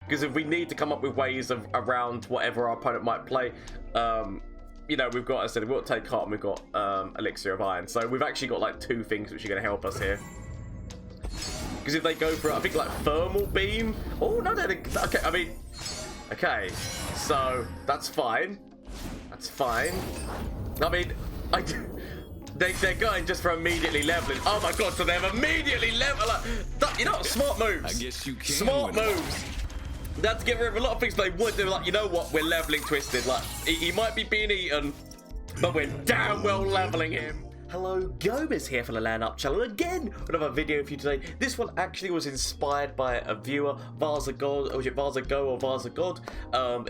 because if we need to come up with ways of around whatever our opponent might play, you know, we've got, as I said, we've got Take Heart and we've got Elixir of Iron. So we've actually got like 2 things which are going to help us here. Because if they go for, I think, like Thermal Beam. Oh, no, okay, I mean, okay, so that's fine. That's fine. I mean, they're going just for immediately leveling. Oh my god, so they've immediately leveled. Like, you know, smart moves. I guess you can. Smart moves. That's get rid of a lot of things they would. They were like, you know what, we're leveling Twisted. Like, he might be being eaten, but we're damn well leveling him. Hello, Gomez here from the LAN Up channel again. Another video for you today. This one actually was inspired by a viewer, Vaza God, or was it Vaza Go or Vaza God,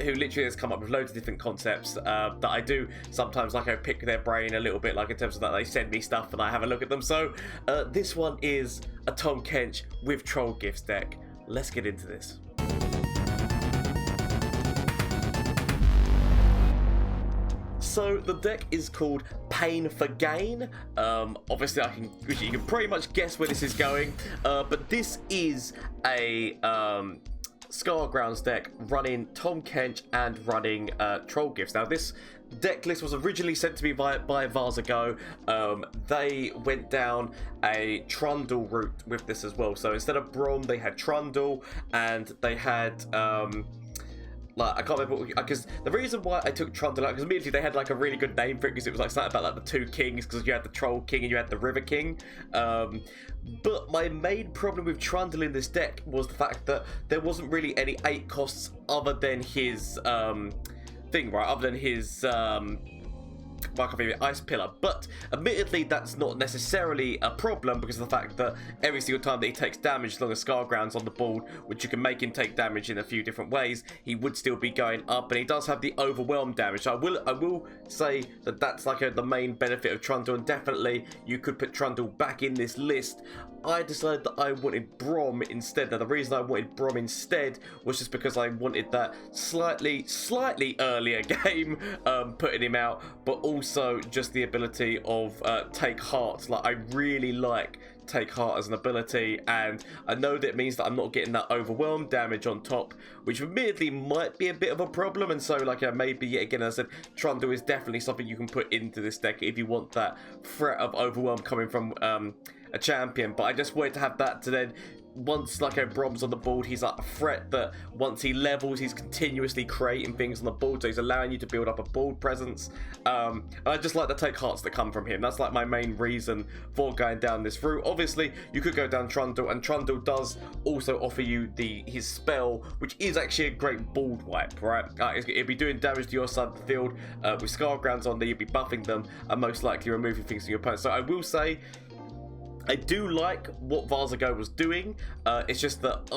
who literally has come up with loads of different concepts that I do sometimes, like I pick their brain a little bit, like in terms of that they send me stuff and I have a look at them. So this one is a Tahm Kench with Troll Gifts deck. Let's get into this. So the deck is called Pain for Gain. Obviously, you can pretty much guess where this is going. But this is a Scargrounds deck running Tahm Kench and running Troll Gifts. Now, this deck list was originally sent to me by Vaza Go. They went down a Trundle route with this as well. So instead of Brom, they had Trundle, and they had like, I can't remember, because the reason why I took Trundle out, because immediately they had like a really good name for it, because it was like something about like the 2 kings, because you had the Troll King and you had the River King. But my main problem with Trundle in this deck was the fact that there wasn't really any 8 costs other than his thing, right? Other than his Ice Pillar, but admittedly that's not necessarily a problem because of the fact that every single time that he takes damage, as long as Scargrounds on the board, which you can make him take damage in a few different ways, he would still be going up, and he does have the overwhelm damage. So I will say that that's like the main benefit of Trundle, and definitely you could put Trundle back in this list. I decided that I wanted Brom instead. Now, the reason I wanted Brom instead was just because I wanted that slightly earlier game, putting him out, but also just the ability of Take Heart. Like, I really like Take Heart as an ability, and I know that it means that I'm not getting that overwhelm damage on top, which admittedly might be a bit of a problem. And so, like, maybe yet again, as I said, Trundle is definitely something you can put into this deck if you want that threat of overwhelm coming from a champion. But I just wanted to have that to then, once like a Brom's on the board, he's like a threat that once he levels, he's continuously creating things on the board, so he's allowing you to build up a board presence. And I just like the Take Hearts that come from him. That's like my main reason for going down this route. Obviously, you could go down Trundle, and Trundle does also offer you his spell, which is actually a great board wipe, right? It'll be doing damage to your side of the field. With Scargrounds on there, you'll be buffing them and most likely removing things from your opponent. So I will say, I do like what Vaza Go was doing. It's just that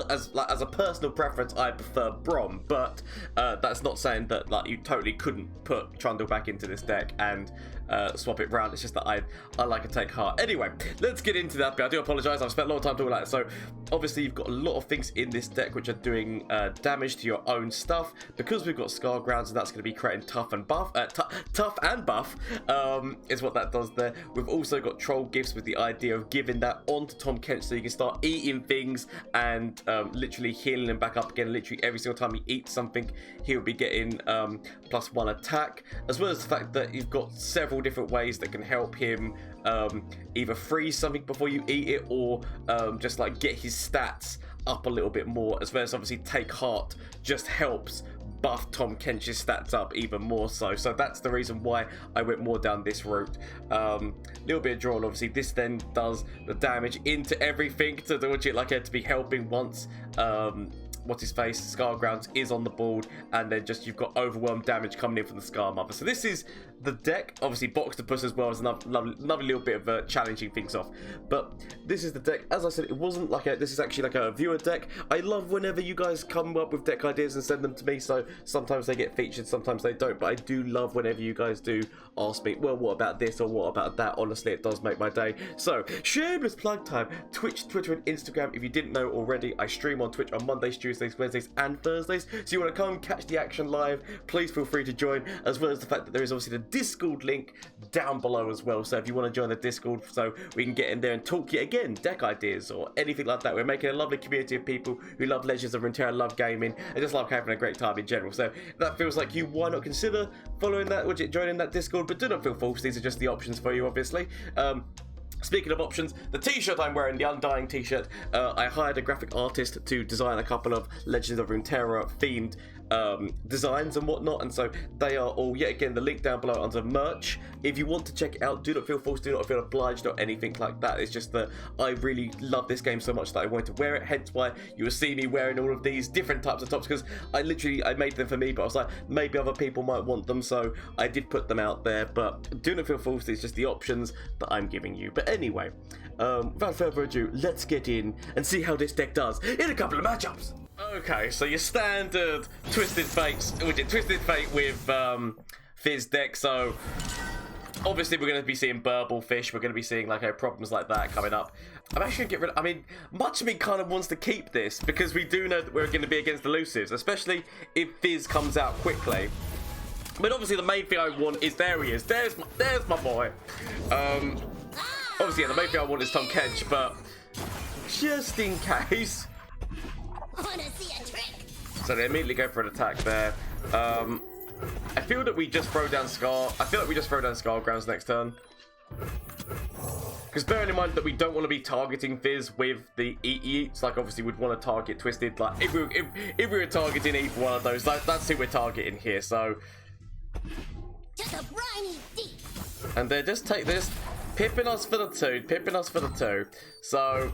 as a personal preference, I prefer Brom. But that's not saying that like you totally couldn't put Trundle back into this deck and swap it round. It's just that I like a Take Heart. Anyway, let's get into that. I do apologise. I've spent a lot of time talking about it. So obviously you've got a lot of things in this deck which are doing damage to your own stuff. Because we've got Scargrounds, and that's going to be creating tough and buff. Tough and buff is what that does there. We've also got Troll Gifts with the idea of giving that onto Tahm Kench so you can start eating things and literally healing him back up again. Literally every single time he eats something, he'll be getting +1 attack, as well as the fact that you've got several different ways that can help him either freeze something before you eat it, or just like get his stats up a little bit more, as well as obviously Take Heart just helps buff Tahm Kench's stats up even more so. So that's the reason why I went more down this route. Little bit of draw, obviously this then does the damage into everything to launch it like it to be helping once what's his face, Scargrounds is on the board, and then just you've got overwhelm damage coming in from the Scar Mother. So this is the deck. Obviously Boxtopus as well is another little bit of challenging things off, but this is the deck. As I said, it wasn't like this is actually like a viewer deck. I love whenever you guys come up with deck ideas and send them to me, so sometimes they get featured, sometimes they don't, but I do love whenever you guys do ask me, well, what about this or what about that? Honestly, it does make my day. So shameless plug time. Twitch, Twitter and Instagram, if you didn't know already, I stream on Twitch on Mondays, Tuesdays, Wednesdays and Thursdays, so you want to come catch the action live, please feel free to join, as well as the fact that there is obviously the Discord link down below as well. So if you want to join the Discord so we can get in there and talk yet again, deck ideas or anything like that. We're making a lovely community of people who love Legends of Runeterra, love gaming, and just love having a great time in general. So if that feels like you, why not consider following that or joining that Discord? But do not feel false, these are just the options for you, obviously. Speaking of options, the t-shirt I'm wearing, the Undying t-shirt, I hired a graphic artist to design a couple of Legends of Runeterra themed designs and whatnot, and so they are all, yet again, the link down below under merch. If you want to check it out, do not feel forced, do not feel obliged or anything like that. It's just that I really love this game so much that I wanted to wear it, hence why you will see me wearing all of these different types of tops, because I made them for me, but I was like, maybe other people might want them, so I did put them out there. But do not feel forced, it's just the options that I'm giving you. But anyway, without further ado, let's get in and see how this deck does in a couple of matchups. Okay, so your standard Twisted Fate with Fizz deck. So obviously we're going to be seeing Burble Fish, we're going to be seeing like problems like that coming up. I'm actually going to get rid of, I mean, much of me kind of wants to keep this because we do know that we're going to be against elusives, especially if Fizz comes out quickly. But obviously the main thing I want is, there he is, there's my boy. Obviously, yeah, the main thing I want is Tahm Kench, but just in case. So they immediately go for an attack there. I feel that we just throw down Scargrounds next turn. Because bearing in mind that we don't want to be targeting Fizz with the eats, like obviously we'd want to target Twisted. Like if we were targeting either one of those, that's who we're targeting here. So, and they just take this. Pipping us for the two, so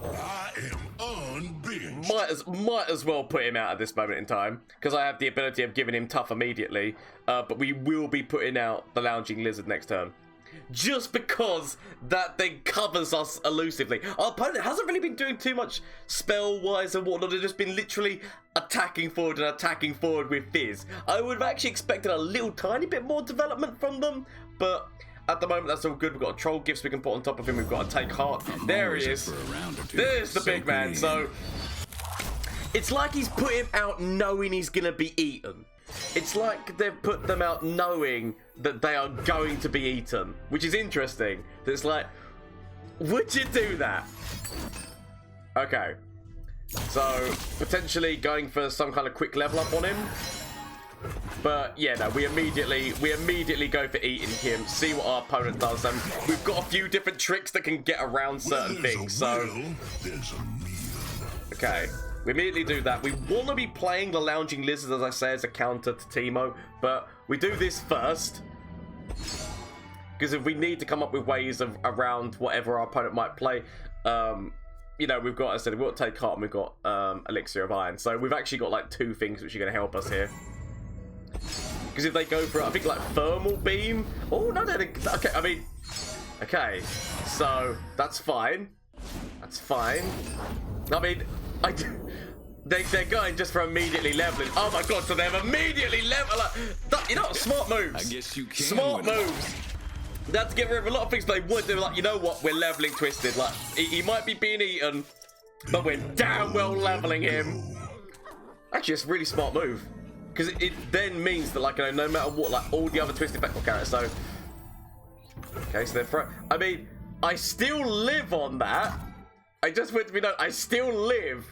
might as well put him out at this moment in time, because I have the ability of giving him tough immediately, but we will be putting out the Lounging Lizard next turn. Just because that thing covers us elusively. Our opponent hasn't really been doing too much spell-wise and whatnot, they've just been literally attacking forward with Fizz. I would have actually expected a little tiny bit more development from them, but at the moment, that's all good. We've got Troll Gifts we can put on top of him. We've got to take heart. There he is. There's the big man. So, it's like he's put him out knowing he's going to be eaten. It's like they've put them out knowing that they are going to be eaten, which is interesting. It's like, would you do that? Okay. So, potentially going for some kind of quick level up on him. But yeah, no, we immediately go for eating him, see what our opponent does, and we've got a few different tricks that can get around certain things. So okay, we immediately do that. We want to be playing the Lounging Lizard, as I say, as a counter to Teemo, but we do this first because if we need to come up with ways of around whatever our opponent might play, you know, we've got, as I said, we've got Take Heart and we've got Elixir of Iron, so we've actually got like two things which are going to help us here. Because if they go for, I think, like Thermal Beam. Oh no, okay. I mean, okay. So that's fine. That's fine. I mean, they're going just for immediately leveling. Oh my god! So they've immediately leveled. Like, you know, smart moves. I guess you can. Smart moves. That's get rid of a lot of things they would do. Like, you know what? We're leveling Twisted. Like, he might be being eaten, but we're damn well leveling him. Actually, it's a really smart move. Because it then means that, like, you know, no matter what, like, all the other Twisted Backdoor characters, so... Okay, so they're... I mean, I still live on that. I just want to be known, I still live.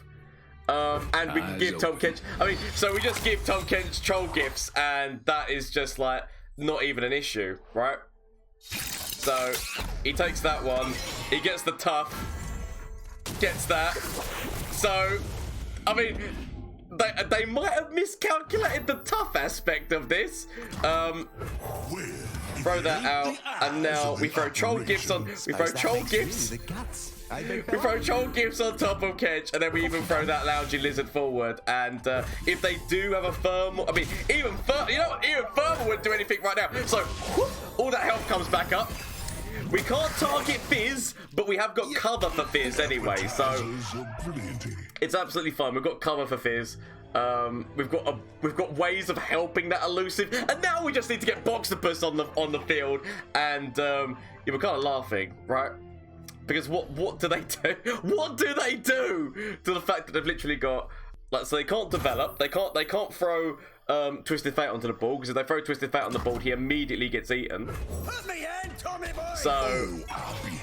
And we can give Tahm Kench... I mean, so we just give Tahm Kench Troll Gifts, and that is just, like, not even an issue, right? So, he takes that one. He gets the tough. Gets that. So, I mean... They might have miscalculated the tough aspect of this. Throw that out, and now we throw Troll Gifts on. We throw Troll Gifts. We throw Troll Gifts on top of Kench, and then we even throw that Lounging Lizard forward. And if they do have a Thermal, I mean, even Thermal wouldn't do anything right now. So whoop, all that health comes back up. We can't target Fizz, but we have got cover for Fizz anyway, so it's absolutely fine. We've got cover for Fizz. We've got ways of helping that elusive, and now we just need to get Boxtopus on the field. And yeah, we're kind of laughing, right? Because what do they do? What do they do to the fact that they've literally got, like, so they can't develop, they can't throw Twisted Fate onto the ball, because if they throw Twisted Fate on the ball, he immediately gets eaten. So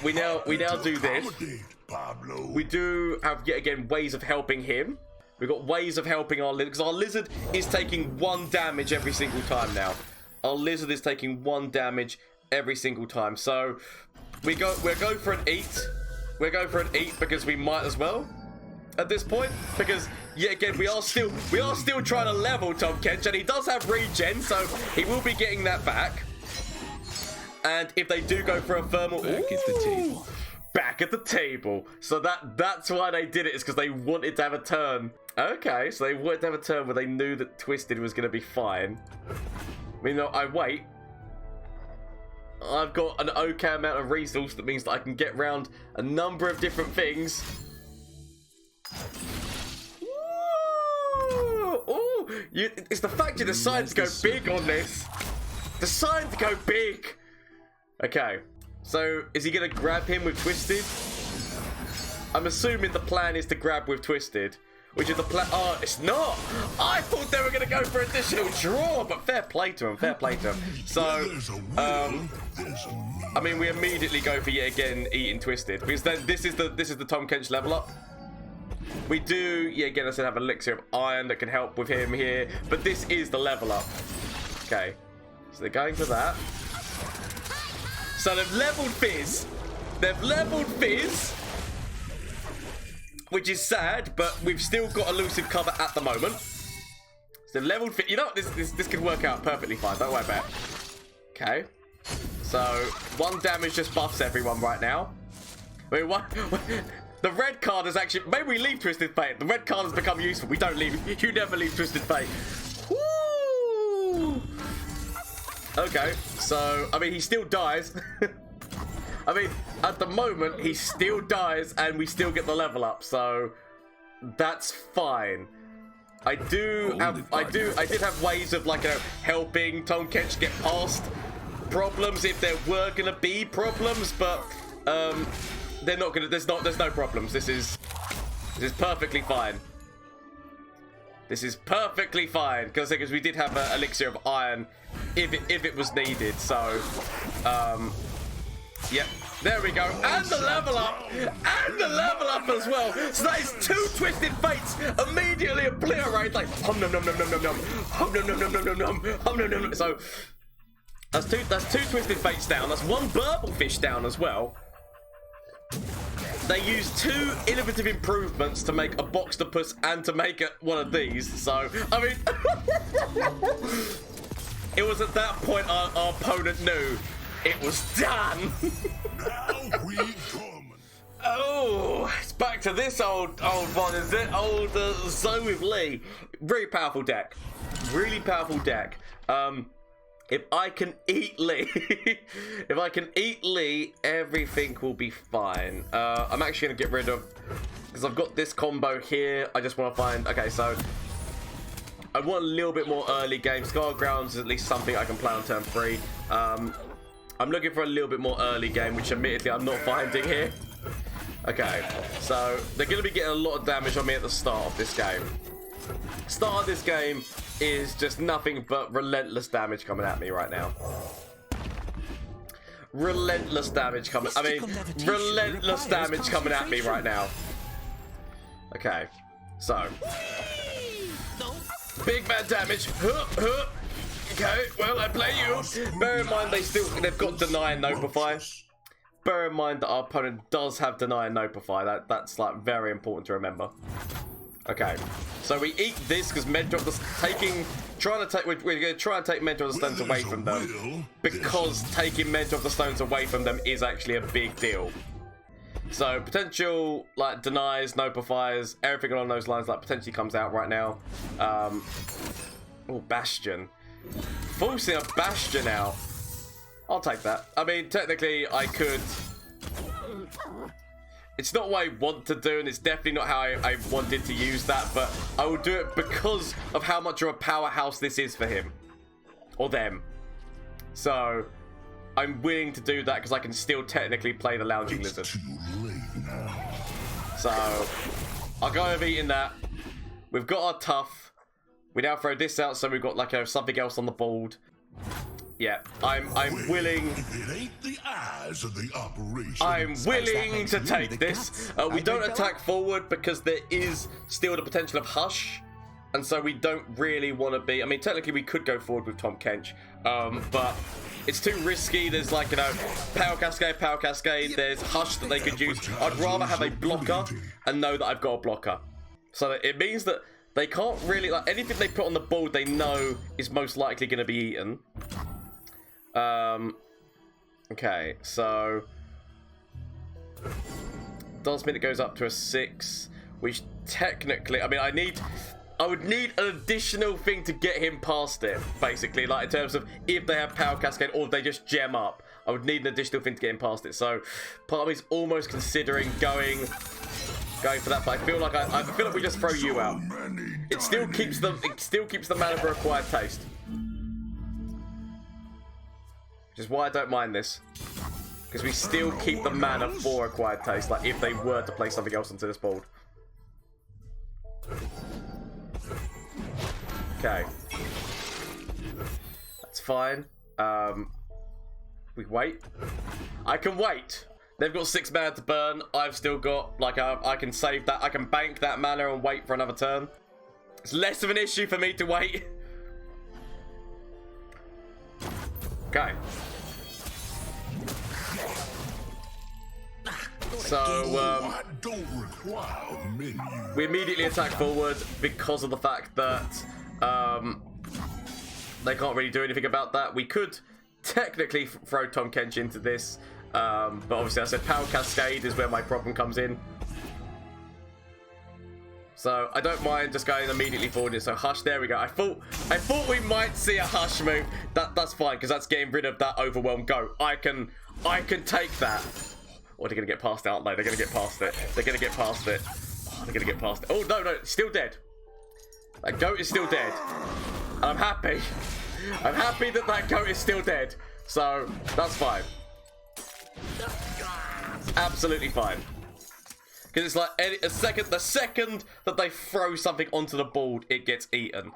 we now do this. We do have yet again ways of helping him. We've got ways of helping our lizard, because our lizard is taking 1 damage every single time now. Our lizard is taking 1 damage every single time. So we'll go for an eat. We'll go for an eat because we might as well at this point, because yet again we are still trying to level Tahm Kench, and he does have regen, so he will be getting that back. And if they do go for a thermal, back at the table. So that's why they did it, is because they wanted to have a turn. Okay, so they wanted to have a turn where they knew that Twisted was going to be fine. I mean, no, I wait. I've got an okay amount of resource, that means that I can get around a number of different things. Ooh, it's the fact you decided to go big on this. Decide to go big. Okay, so is he going to grab him with Twisted? I'm assuming the plan is to grab with Twisted, which is the plan. Oh, it's not. I thought they were going to go for additional draw, but fair play to him. Fair play to him. So, I mean, we immediately go for yet again eating Twisted, because then this is the Tahm Kench level up. We do, yeah, again, I said, have an elixir of iron that can help with him here, but this is the level up. Okay, so they're going for that. So they've leveled Fizz. They've leveled Fizz, which is sad, but we've still got elusive cover at the moment. So they've leveled Fizz. You know what? This could work out perfectly fine. Don't worry about it. Okay. So 1 damage just buffs everyone right now. I mean, the red card is actually... Maybe we leave Twisted Fate. The red card has become useful. We don't leave. You never leave Twisted Fate. Woo! Okay, so, I mean, he still dies. I mean, at the moment, he still dies, and we still get the level up, so that's fine. I did have ways of, like, you know, helping Tahm Kench get past problems if there were gonna be problems, but they're not gonna. There's no problems. This is perfectly fine. This is perfectly fine, because we did have an elixir of iron if it was needed. So, yep, there we go, and the level up, as well. So that is 2 Twisted Fates immediately obliterated. Like hum num num num num num num, hum num num num num num num, hum num num. So that's two Twisted Fates down. That's 1 Burble Fish down as well. They used 2 innovative improvements to make a Boxtopus and to make one of these. So, I mean, it was at that point our opponent knew it was done. Now we come. Oh, it's back to this old one, is it? Old Zoe with Lee. Really powerful deck. Really powerful deck. If I can eat Lee, everything will be fine. I'm actually going to get rid of, because I've got this combo here. I just want to find, okay, so I want a little bit more early game. Scargrounds is at least something I can play on turn 3. I'm looking for a little bit more early game, which admittedly I'm not finding here. Okay, so they're going to be getting a lot of damage on me at the start of this game. Start of this game is just nothing but relentless damage coming at me right now. Relentless damage coming. I mean, relentless damage coming at me right now. Okay, so big bad damage. Okay, well, I play you. Bear in mind they've got deny and notify. Bear in mind that our opponent does have deny and notify. That's like very important to remember. Okay, so we eat this because we're going to try and take Mentor of the Stones away from them, because taking Mentor of the Stones away from them is actually a big deal. So potential like denies, notifiers, everything along those lines like potentially comes out right now. Oh, Bastion, forcing a Bastion out. I'll take that. I mean, technically I could. It's not what I want to do, and it's definitely not how I wanted to use that, but I will do it because of how much of a powerhouse this is for him. Or them. So, I'm willing to do that because I can still technically play the Lounging Lizard. So, I'll go over eating that. We've got our tough. We now throw this out, so we've got like something else on the board. Yeah, I'm willing. If it ain't the eyes of the operation. I'm willing to take this. We don't attack forward because there is still the potential of Hush. And so we don't really want to be... I mean, technically we could go forward with Tahm Kench. But it's too risky. There's like, you know, Power Cascade. There's Hush that they could use. I'd rather have a blocker and know that I've got a blocker. So it means that they can't really... like anything they put on the board they know is most likely going to be eaten. Okay, so... does mean it goes up to a 6, which technically... I mean, I would need an additional thing to get him past it, basically. Like, in terms of if they have Power Cascade or if they just gem up. I would need an additional thing to get him past it. So, part of me's almost considering going for that. But I feel like we just throw you out. It still keeps the mana for Acquired Taste. Which is why I don't mind this. Because we still keep the mana for Acquired Taste, like if they were to play something else onto this board. Okay. That's fine. We wait. I can wait. They've got 6 mana to burn. I've still got, like, I can save that. I can bank that mana and wait for another turn. It's less of an issue for me to wait. Okay. So, we immediately attack forward because of the fact that they can't really do anything about that. We could technically throw Tahm Kench into this, but obviously I said Power Cascade is where my problem comes in. So I don't mind just going immediately forward. So Hush, there we go. I thought we might see a Hush move. That's fine because that's getting rid of that Overwhelm. Go. I can take that. Oh, they're gonna get past it, aren't they? They're gonna get past it. They're gonna get past it. Oh, they're gonna get past it. Oh no, it's still dead. That goat is still dead. And I'm happy. I'm happy that that goat is still dead. So that's fine. It's absolutely fine. Because it's like the second that they throw something onto the board, it gets eaten.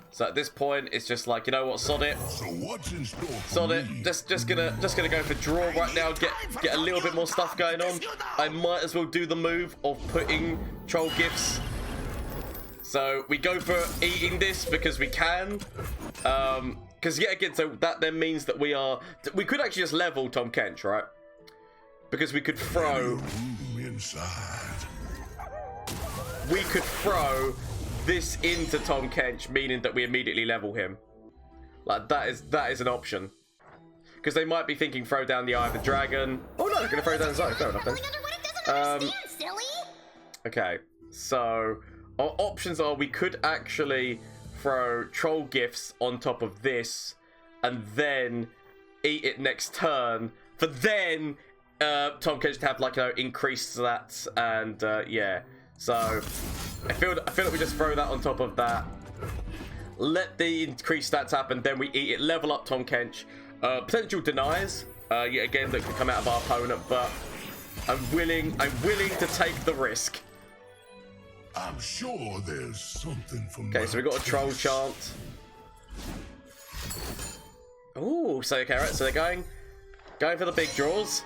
So at this point, it's just like, you know what, sod it. So what's in store for Sod it. me? Just gonna go for draw right now. Get a little bit more stuff going on. I might as well do the move of putting troll gifts. So we go for eating this because we can. Because yet again, so that then means that we could actually just level Tahm Kench, right? Because we could throw. We could throw this into Tahm Kench, meaning that we immediately level him. Like that is an option. Because they might be thinking throw down the Eye of the Dragon. Oh no, they're gonna throw down Zoe. Fair enough then. Okay, so our options are we could actually throw troll gifts on top of this and then eat it next turn. For then Tahm Kench to have like increased that and yeah. So I feel like we just throw that on top of that. Let the increased stats happen, then we eat it. Level up Tahm Kench. Potential denies, yet again, that could come out of our opponent, but I'm willing to take the risk. I'm sure there's something for me. Okay, so we got a troll chant. Ooh, so okay, right. So they're going for the big draws.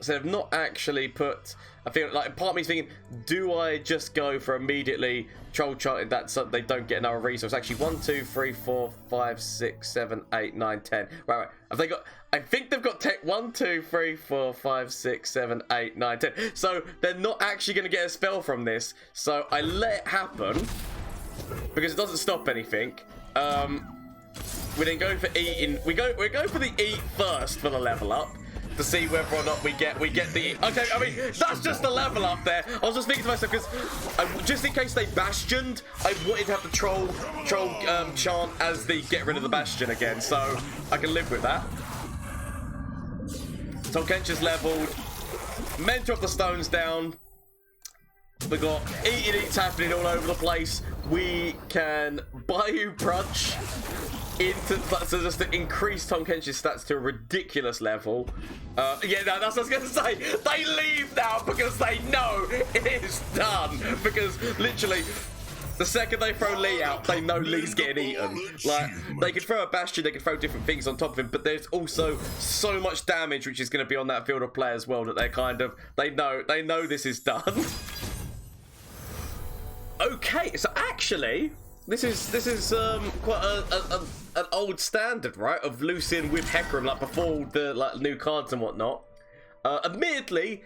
So they've not actually put. I feel like part of me's thinking, do I just go for immediately troll charting that so they don't get another resource? Actually, 1, 2, 3, 4, 5, 6, 7, 8, 9, 10. Right. Have they got? I think they've got 1, 2, 3, 4, 5, 6, 7, 8, 9, 10. So they're not actually going to get a spell from this. So I let it happen because it doesn't stop anything. We then go for eating. We go for the eat first for the level up. To see whether or not we get the... Okay, I mean, that's just the level up there. I was just thinking to myself, because just in case they bastioned, I wanted to have the troll chant as the get rid of the bastion again, so I can live with that. Tahm Kench is leveled. Mentor of the Stones down. We got eats happening all over the place. We can Bayou Brunch so just to increase Tahm Kench's stats to a ridiculous level. Yeah, no, that's what I was going to say. They leave now because they know it is done. Because literally, The second they throw Lee out, they know Lee's getting eaten. Like, they can throw a Bastion, they can throw different things on top of him, but there's also so much damage which is going to be on that field of play as well that they kind of, they know this is done. Okay, so actually, this is quite an old standard, right, of Lucian with Hecarim, like before the new cards and whatnot. Admittedly,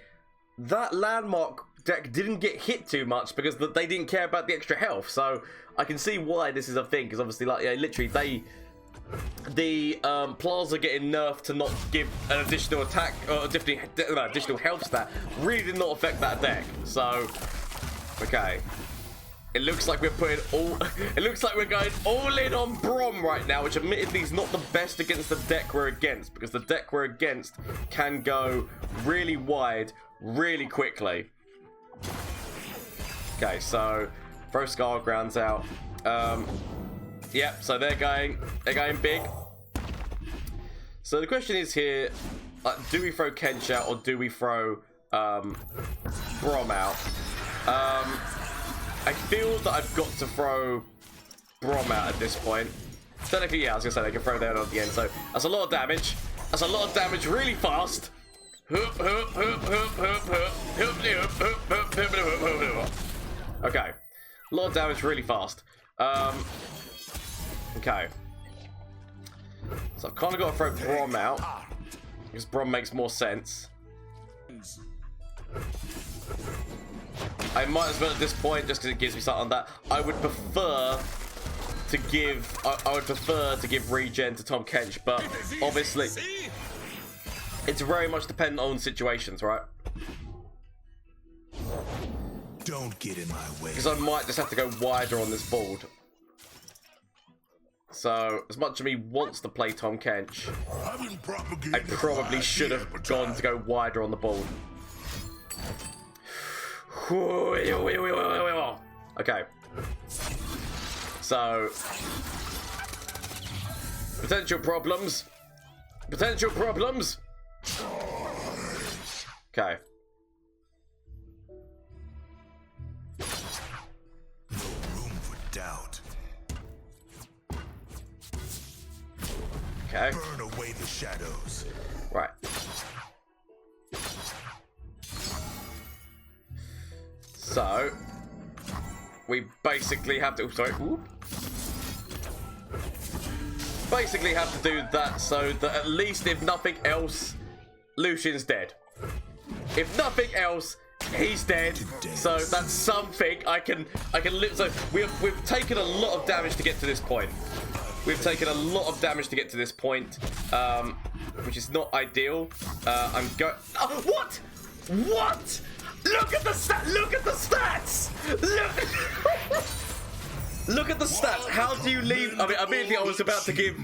that landmark deck didn't get hit too much because they didn't care about the extra health, so I can see why this is a thing, because obviously, like, yeah, literally the Plaza getting nerfed to not give an additional attack or additional health stat really did not affect that deck. So okay, it looks like we're putting all it looks like we're going all in on Brom right now, which admittedly is not the best against the deck we're against, because the deck we're against can go really wide really quickly. Okay, so throw Scargrounds out. Yep, so they're going big. So the question is here, do we throw Kench out or do we throw Brom out? I feel that I've got to throw Brom out at this point. Technically, yeah, I was gonna say they can throw that on at the end. So that's a lot of damage. That's a lot of damage really fast. Okay, a lot of damage really fast. Okay, so I've kind of got to throw Brom out because Brom makes more sense. I might as well at this point, just because it gives me something on that. I would prefer to give regen to Tahm Kench, but obviously it's very much dependent on situations, right? Don't get in my way. Because I might just have to go wider on this board. So, as much as me wants to play Tahm Kench, I probably should have gone to go wider on the board. Okay. So, potential problems. Potential problems. Okay. No room for doubt. Okay. Burn away the shadows. Right. So we basically have to. Basically have to do that so that at least, if nothing else, Lucian's dead. If nothing else, he's dead. So that's something I can live. So we've taken a lot of damage to get to this point. We've taken a lot of damage to get to this point, which is not ideal. I'm going. Oh, what? What? Look at the stats! Look at the stats! Look! Look at the stats. How do you leave? I mean, immediately I was about to give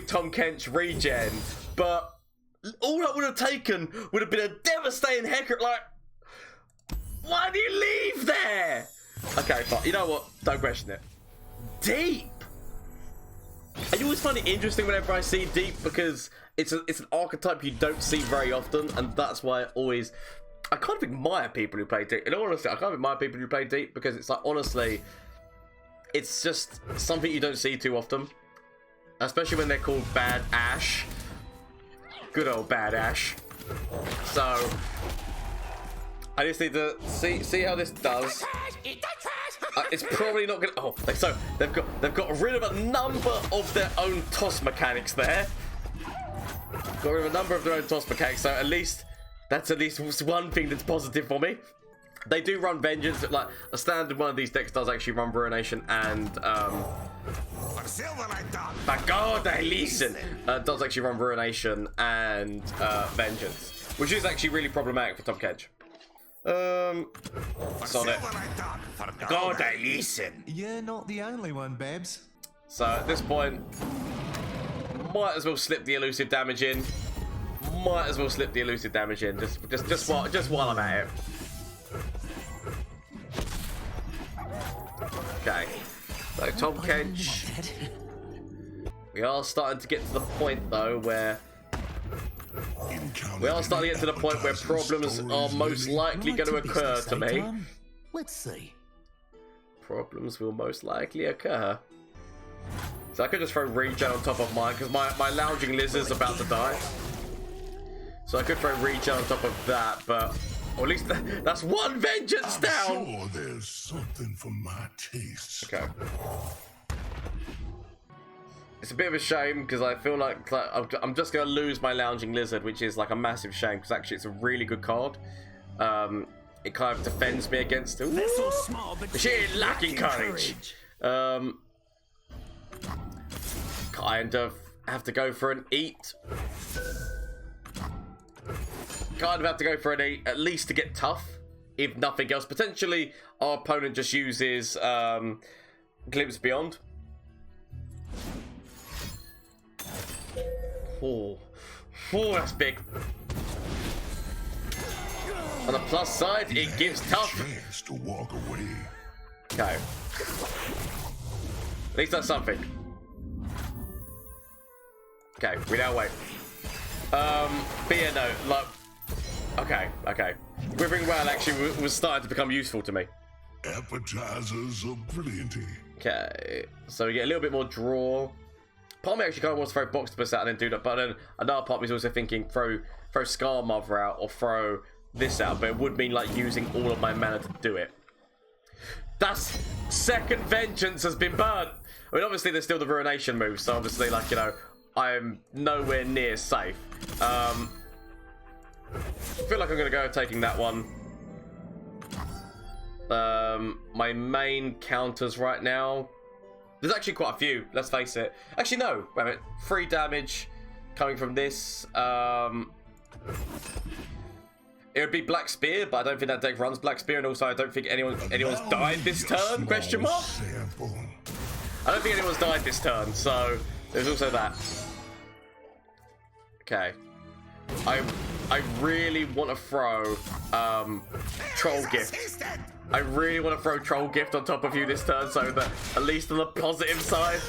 Tahm Kench regen, but all that would have taken would have been a devastating Hecarim. Like, why do you leave there? Okay, fine. You know what? Don't question it. Deep. I always find it interesting whenever I see deep, because it's an archetype you don't see very often, and that's why I kind of admire people who play deep. In all honesty, I kind of admire people who play deep, because it's like, honestly, it's just something you don't see too often, especially when they're called Bad Ash. Good old Bad Ash. So I just need to see how this does. It's probably not gonna. Oh, so they've got rid of a number of their own toss mechanics there. Got rid of a number of their own toss mechanics. So at least that's one thing that's positive for me. They do run Vengeance. Like a standard one of these decks does actually run Ruination and Listen does actually run Ruination and Vengeance, which is actually really problematic for Tahm Kench. Sonnet. God, I listen. You're not the only one, Babs. So at this point, might as well slip the elusive damage in. Just while I'm at it. Okay. So Tahm Kench. We are starting to get to the point though where problems are most likely going to occur to me. Let's see. problems will most likely occur. So I could just throw regen on top of mine, because my lounging lizard's about to die. So I could throw regen on top of that, but... Or at least that's one vengeance down! I'm sure there's something for my taste. Okay. It's a bit of a shame, because I feel like I'm just going to lose my lounging lizard, which is like a massive shame, because actually it's a really good card. It kind of defends me against... Ooh, she ain't lacking courage! Kind of have to go for an eat. Kind of have to go for an eat, at least to get tough, if nothing else. Potentially, our opponent just uses Glimpse Beyond. Oh, that's big. On the plus side, it gives tough. Chance to walk away. Okay. At least that's something. Okay, we now wait. But yeah, no, like, okay. Withering Well actually was starting to become useful to me. Appetizers are plenty. Okay, so we get a little bit more draw. Part of me actually kind of wants to throw Boxtopus out and then do that, but then another part of me is also thinking throw Scar Mother out or throw this out, but it would mean like using all of my mana to do it. That's second vengeance has been burnt. I mean, obviously there's still the Ruination move, so obviously, like, you know, I'm nowhere near safe. I feel like I'm gonna go taking that one. My main counters right now, there's actually quite a few, let's face it. Actually, no, wait a minute. 3 damage coming from this. It would be Black Spear, but I don't think that deck runs Black Spear, and also I don't think anyone's died this turn, question mark? I don't think anyone's died this turn, so there's also that. Okay. I really want to throw Troll Gift. I really want to throw Troll Gift on top of you this turn, so that at least on the positive side,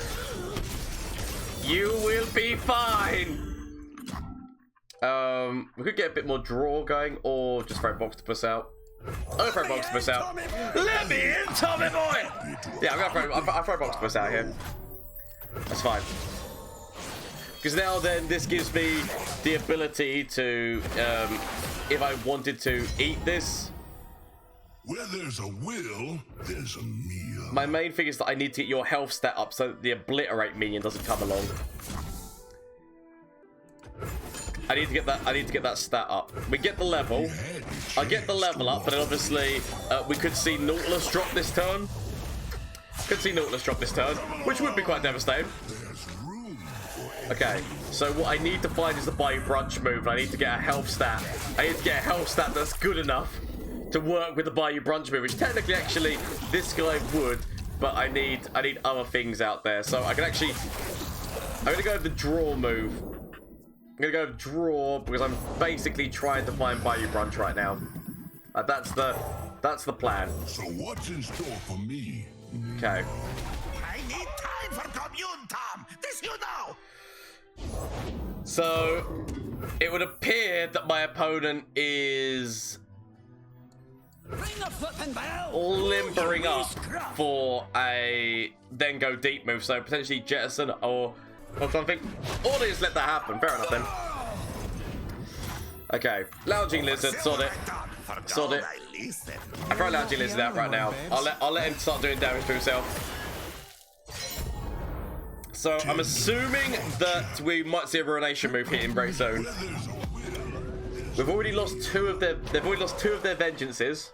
you will be fine. We could get a bit more draw going, or just throw Boxtopus out. I'm gonna throw Boxtopus out. Let me in, Tommy boy! Yeah, I'll throw Boxtopus out here. That's fine. Because now then, this gives me the ability to, if I wanted to eat this. Where there's a will, there's a meal. My main thing is that I need to get your health stat up so that the Obliterate minion doesn't come along. I need to get that stat up. We get the level. I get the level up, but then obviously we could see Nautilus drop this turn. Which would be quite devastating. Okay, so what I need to find is the Bayou Brunch move. I need to get a health stat. I need to get a health stat that's good enough to work with the Bayou Brunch move, which technically, actually, this guy would, but I need other things out there. So I can actually, I'm gonna go with the draw move. I'm gonna go draw because I'm basically trying to find Bayou Brunch right now. That's the plan. So what's in store for me? Okay. I need time for commune, Tom. This you know. So it would appear that my opponent is limbering up for a then go deep move, so potentially jettison or something, or they just let that happen. Fair enough then. Okay, Lounging Lizard, sod it. I throw Lounging Lizard out right now. I'll let him start doing damage to himself. So I'm assuming that we might see a Ruination move hitting very soon. We've already lost two of their vengeances.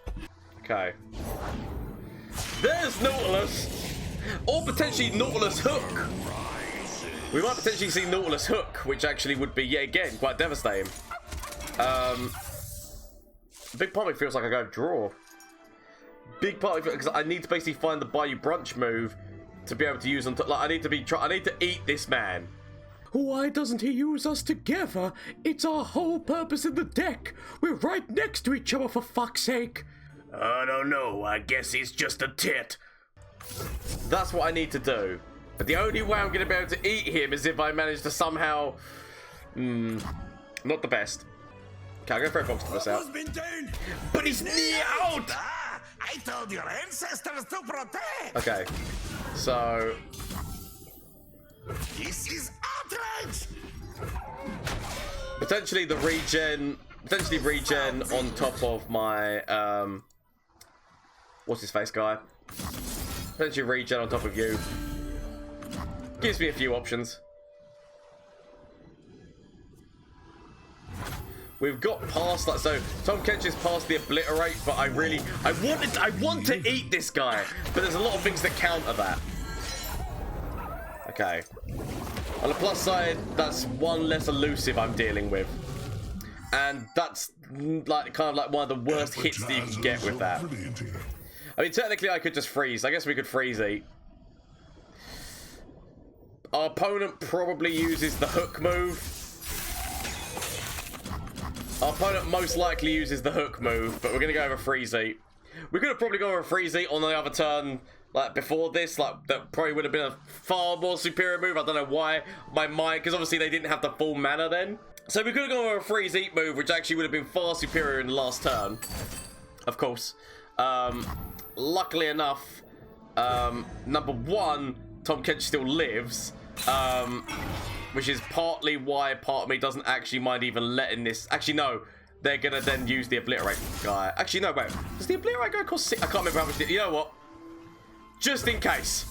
Okay. There's Nautilus, or potentially Nautilus Hook. We might potentially see Nautilus Hook, which actually would be yet again quite devastating. Big part of me feels like I go draw. Big part of it because I need to basically find the Bayou Brunch move to be able to use on top. Like I need to eat this man. Why doesn't he use us together? It's our whole purpose in the deck. We're right next to each other, for fuck's sake. I don't know. I guess he's just a tit. That's what I need to do. But the only way I'm going to be able to eat him is if I manage to somehow... not the best. Okay, I'm going to throw Boxtopus out. But he's near out! I told your ancestors to protect. Okay, so This is outrage. potentially regen on top of my what's his face guy. Potentially regen on top of you. Gives me a few options. We've got past that, so Tahm Kench is past the obliterate, but I want to eat this guy, but there's a lot of things that counter that. Okay. On the plus side, that's one less elusive I'm dealing with, and that's like kind of like one of the worst hits that you can get with that. I mean, technically, I could just freeze. I guess we could freeze eat. Our opponent probably uses the hook move. Our opponent most likely uses the hook move, but we're going to go over freeze eat. We could have probably gone over freeze eat on the other turn, like before this. Like that probably would have been a far more superior move. I don't know why my mind, because obviously they didn't have the full mana then. So we could have gone over a freeze eat move, which actually would have been far superior in the last turn. Of course. Luckily enough, number one, Tahm Kench still lives. Which is partly why part of me doesn't actually mind even letting this. Actually, no. They're going to then use the obliterate guy. Actually, no, wait. Does the obliterate guy cost 6? I can't remember how much. You know what? Just in case.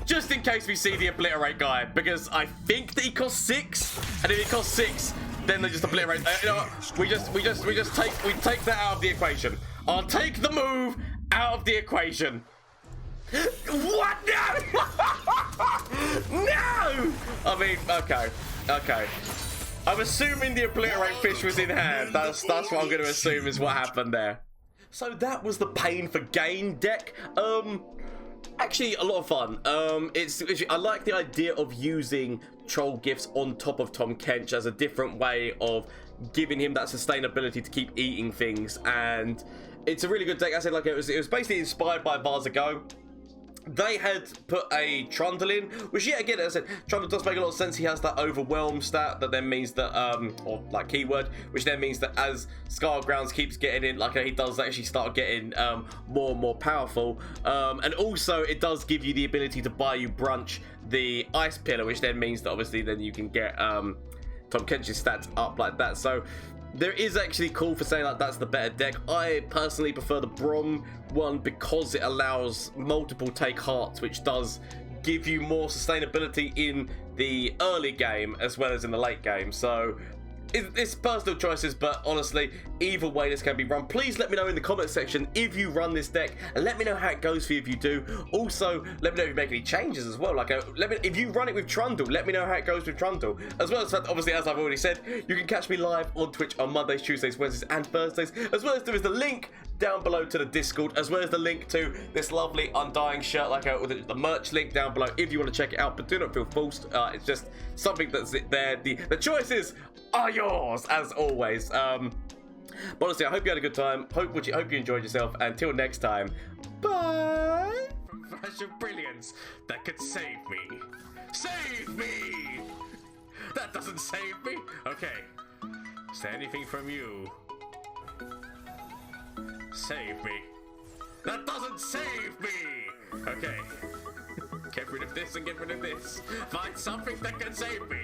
Just in case we see the obliterate guy. Because I think that he costs 6. And if he costs 6, then they just obliterate. You know what? We take that out of the equation. I'll take the move out of the equation. What? No! No! I mean, okay. I'm assuming the obliterate fish was in hand. That's what I'm going to assume is what happened there. So that was the Pain for Gain deck. Actually, a lot of fun. I like the idea of using troll gifts on top of Tahm Kench as a different way of giving him that sustainability to keep eating things, and it's a really good deck. I said, like, it was basically inspired by Vaza Go. They had put a Trundle in, which, yeah, again, as I said, Trundle does make a lot of sense. He has that Overwhelm stat that then means that, or like keyword, which then means that as Scargrounds keeps getting in, like, he does actually start getting more and more powerful. And also, it does give you the ability to buy you Brunch, the Ice Pillar, which then means that obviously then you can get Tahm Kench's stats up like that. So there is actually call for saying like that's the better deck. I personally prefer the Brom one because it allows multiple take hearts, which does give you more sustainability in the early game as well as in the late game. So it's personal choices, but honestly, either way this can be run. Please let me know in the comment section if you run this deck, and let me know how it goes for you if you do. Also, let me know if you make any changes as well. Like, if you run it with Trundle, let me know how it goes with Trundle. As well as, obviously, as I've already said, you can catch me live on Twitch on Mondays, Tuesdays, Wednesdays, and Thursdays. As well as there is the link down below to the Discord, as well as the link to this lovely Undying shirt, like with the merch link down below if you want to check it out. But do not feel forced. It's just something that's there. The choices are yours, as always. But honestly, I hope you had a good time. Hope you enjoyed yourself. Until next time, bye. From flash of brilliance that could save me. Save me! That doesn't save me. Okay. Is there anything from you? Save me. That doesn't save me. Okay. Get rid of this and get rid of this. Find something that can save me.